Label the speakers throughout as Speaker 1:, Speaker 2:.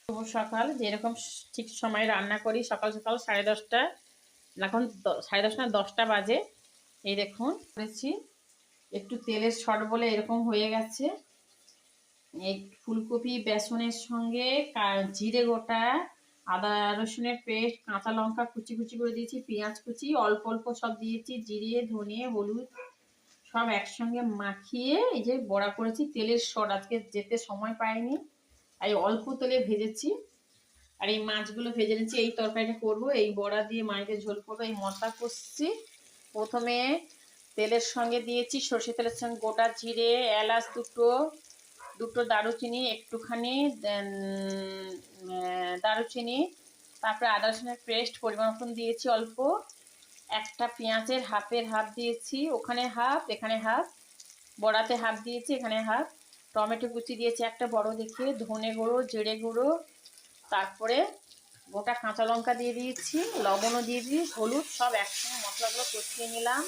Speaker 1: শুভ সকাল। যেরকম ঠিক সময়ে রান্না করি, সকাল সকাল 10:30, এখন 10:30 না 10টা বাজে। এই দেখুন করেছি, একটু তেলের শর্ট বলে এরকম হয়ে গেছে। এই ফুলকপি বেসনের সঙ্গে জিরে গোটা, আদা রসুনের পেস্ট, কাঁচা লঙ্কা কুচি কুচি করে দিয়েছি, পেঁয়াজ কুচি অল্প অল্প সব দিয়েছি, জিরে ধনে হলুদ সব একসঙ্গে মাখিয়ে এই যে বড়া করেছি। তেলের শর্ট আজকে যেতে সময় পাইনি, তাই অল্প তেলে ভেজেছি। আর এই মাছগুলো ভেজে নিচ্ছি। এই তরকারিটা করব, এই বড়া দিয়ে মাছের ঝোল করবো। এই মশলা কষছি। প্রথমে তেলের সঙ্গে দিয়েছি সর্ষে তেলের সঙ্গে গোটা জিরে, এলাচ দুটো দারুচিনি, একটুখানি দারুচিনি, তারপরে আদা রসুনের পেস্ট পরিমাণ মতন দিয়েছি অল্প, একটা পেঁয়াজের হাফ দিয়েছি, ওখানে হাফ এখানে হাফ, বড়াতে হাফ দিয়েছি এখানে হাফ, টমেটো কুচি দিয়েছি একটা বড় দেখে, ধনে গুঁড়ো জিরে গুঁড়ো, তারপরে গোটা কাঁচা লঙ্কা দিয়ে দিয়েছি, লবণও দিয়ে দিই, হলুদ, সব একসঙ্গে মশলাগুলো কষিয়ে নিলাম।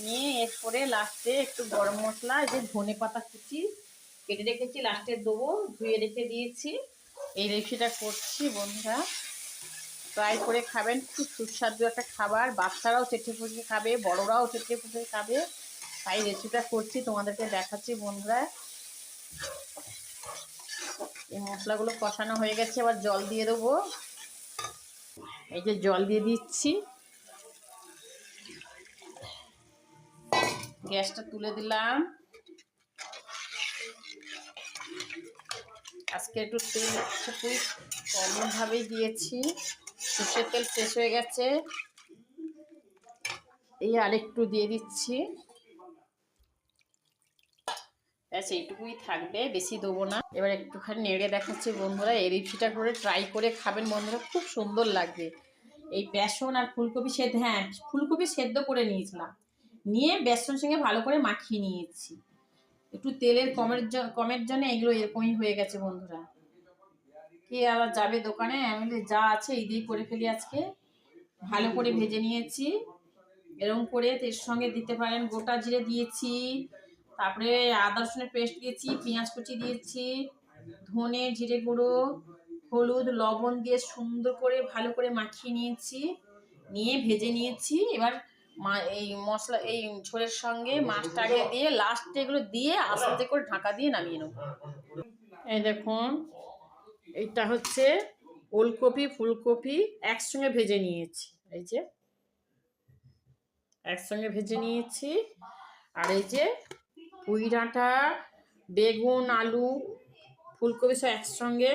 Speaker 1: নিয়ে এরপরে লাস্টে একটু গরম মশলা, এই যে ধনে পাতা কুচি কেটে রেখেছি লাস্টে দেবো, ধুয়ে রেখে দিয়েছি। এই রেসিপিটা করছি বন্ধুরা, ট্রাই করে খাবেন। খুব সুস্বাদু একটা খাবার, বাচ্চারাও চেটে পুটে খাবে, বড়রাও চেটে পুটে খাবে। তাই রেসিপিটা করছি, তোমাদেরকে দেখাচ্ছি বন্ধুরা। এই মশলাগুলো কষানো হয়ে গেছে, এবার জল দিয়ে দেবো। এই যে জল দিয়ে দিচ্ছি, গ্যাসটা তুলে দিলাম। আজকে একটু তেল খুব কমভাবেই দিয়েছি, সর্ষের তেল শেষ হয়ে গেছে। এই আরেকটু দিয়ে দিচ্ছি, ব্যাস এইটুকুই থাকবে, বেশি দেবো না। এবার একটুখানি নেড়ে দেখাচ্ছি বন্ধুরা। এই রেসিপিটা করে ট্রাই করে খাবেন বন্ধুরা, খুব সুন্দর লাগবে। এই বেসন আর ফুলকপি সেদ্ধ, হ্যাঁ ফুলকপি সেদ্ধ করে নিয়েছিলাম, নিয়ে বেসন সঙ্গে ভালো করে মাখিয়ে নিয়েছি। একটু তেলের কমের জন্য এগুলো এরকমই হয়ে গেছে বন্ধুরা। কে আবার যাবে দোকানে, আমি যা আছে এই দিয়েই করে ফেলি আজকে। ভালো করে ভেজে নিয়েছি, এরকম করে এর সঙ্গে দিতে পারেন গোটা জিরে দিয়েছি, তারপরে আদা রসুনের পেস্ট দিয়েছি, পেঁয়াজ কুচি দিয়েছি, ধনে জিরে গুঁড়ো, হলুদ লবণ দিয়ে সুন্দর করে ভালো করে মাখিয়ে নিয়েছি, নিয়ে ভেজে নিয়েছি। এবার এই মশলা এই ঝোলের সঙ্গে মাছটা আগে দিয়ে লাস্টে এগুলো দিয়ে আস্তে করে ঢাকা দিয়ে নামিয়ে নেব। এই দেখুন, এইটা হচ্ছে ওলকপি ফুলকপি একসঙ্গে ভেজে নিয়েছি, এই যে একসঙ্গে ভেজে নিয়েছি। আর এই যে পুঁই ডাঁটা, বেগুন, আলু, ফুলকপি সব একসঙ্গে